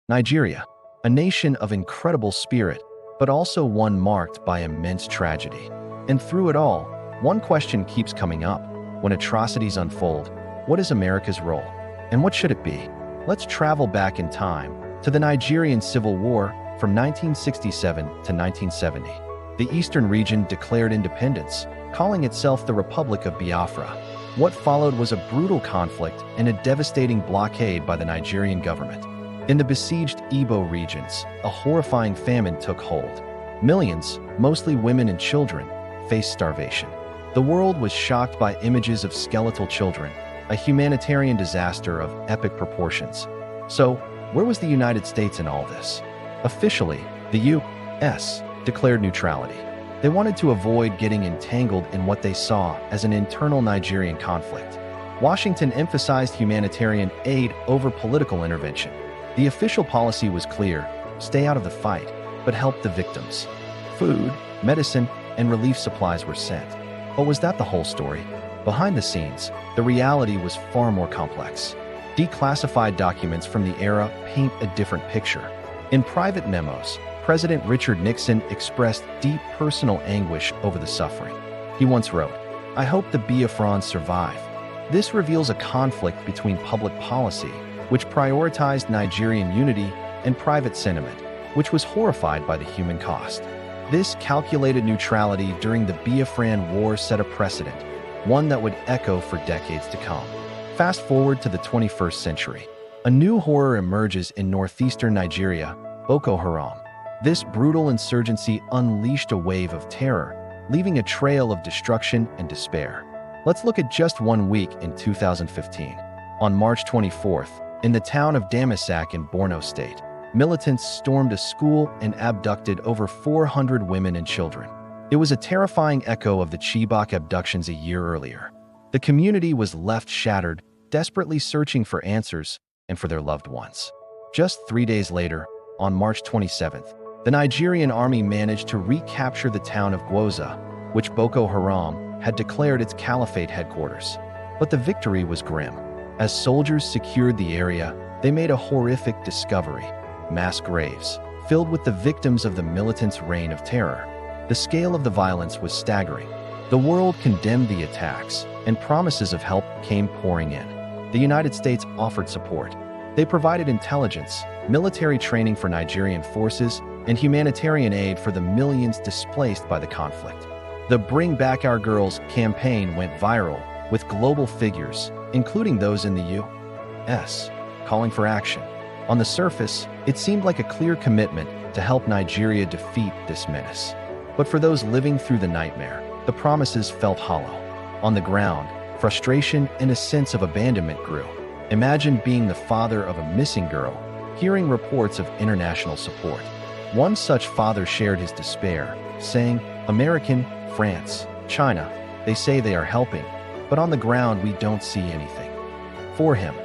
Nigeria, a nation of incredible spirit, but also one marked by immense tragedy. And through it all, one question keeps coming up. When atrocities unfold, what is America's role? And what should it be? Let's travel back in time to the Nigerian Civil War from 1967 to 1970. The eastern region declared independence, calling itself the Republic of Biafra. What followed was a brutal conflict and a devastating blockade by the Nigerian government. In the besieged Igbo regions, a horrifying famine took hold. Millions, mostly women and children, faced starvation. The world was shocked by images of skeletal children, a humanitarian disaster of epic proportions. So, where was the United States in all this? Officially, the U.S. declared neutrality. They wanted to avoid getting entangled in what they saw as an internal Nigerian conflict. Washington emphasized humanitarian aid over political intervention. The official policy was clear: stay out of the fight, but help the victims. Food, medicine, and relief supplies were sent. But was that the whole story? Behind the scenes, the reality was far more complex. Declassified documents from the era paint a different picture. In private memos, President Richard Nixon expressed deep personal anguish over the suffering. He once wrote, "I hope the Biafrans survive." This reveals a conflict between public policy, which prioritized Nigerian unity, and private sentiment, which was horrified by the human cost. This calculated neutrality during the Biafran War set a precedent, one that would echo for decades to come. Fast forward to the 21st century. A new horror emerges in northeastern Nigeria, Boko Haram. This brutal insurgency unleashed a wave of terror, leaving a trail of destruction and despair. Let's look at just 1 week in 2015. On March 24th, in the town of Damasak in Borno State, militants stormed a school and abducted over 400 women and children. It was a terrifying echo of the Chibok abductions a year earlier. The community was left shattered, desperately searching for answers and for their loved ones. Just 3 days later, on March 27th, the Nigerian army managed to recapture the town of Gwoza, which Boko Haram had declared its caliphate headquarters. But the victory was grim. As soldiers secured the area, they made a horrific discovery: mass graves, filled with the victims of the militants' reign of terror. The scale of the violence was staggering. The world condemned the attacks, and promises of help came pouring in. The United States offered support. They provided intelligence, military training for Nigerian forces, and humanitarian aid for the millions displaced by the conflict. The Bring Back Our Girls campaign went viral, with global figures, including those in the U.S., calling for action. On the surface, it seemed like a clear commitment to help Nigeria defeat this menace. But for those living through the nightmare, the promises felt hollow. On the ground, frustration and a sense of abandonment grew. Imagine being the father of a missing girl, hearing reports of international support. One such father shared his despair, saying, "American, France, China, they say they are helping, but on the ground we don't see anything." For him,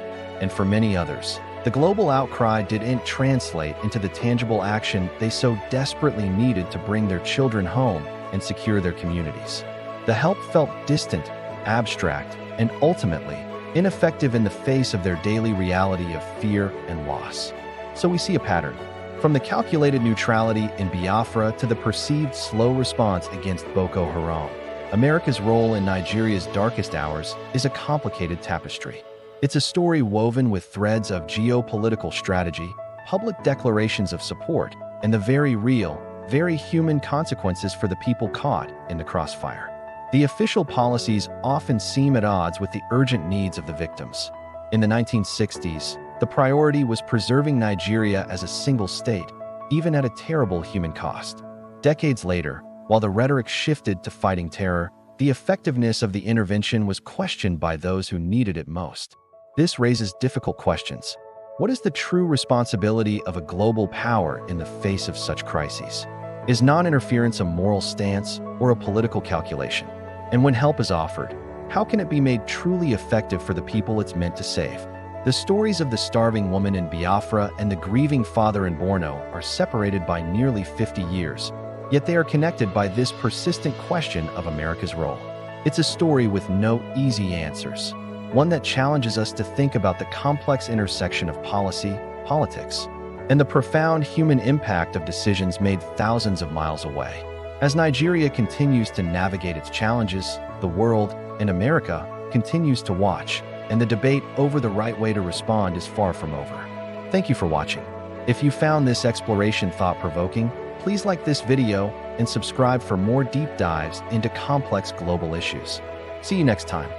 and for many others, the global outcry didn't translate into the tangible action they so desperately needed to bring their children home and secure their communities. The help felt distant, abstract, and ultimately ineffective in the face of their daily reality of fear and loss. So we see a pattern. From the calculated neutrality in Biafra to the perceived slow response against Boko Haram, America's role in Nigeria's darkest hours is a complicated tapestry. It's a story woven with threads of geopolitical strategy, public declarations of support, and the very real, very human consequences for the people caught in the crossfire. The official policies often seem at odds with the urgent needs of the victims. In the 1960s, the priority was preserving Nigeria as a single state, even at a terrible human cost. Decades later, while the rhetoric shifted to fighting terror, the effectiveness of the intervention was questioned by those who needed it most. This raises difficult questions. What is the true responsibility of a global power in the face of such crises? Is non-interference a moral stance or a political calculation? And when help is offered, how can it be made truly effective for the people it's meant to save? The stories of the starving woman in Biafra and the grieving father in Borno are separated by nearly 50 years, yet they are connected by this persistent question of America's role. It's a story with no easy answers, one that challenges us to think about the complex intersection of policy, politics, and the profound human impact of decisions made thousands of miles away. As Nigeria continues to navigate its challenges, the world, and America, continues to watch, and the debate over the right way to respond is far from over. Thank you for watching. If you found this exploration thought-provoking, please like this video and subscribe for more deep dives into complex global issues. See you next time.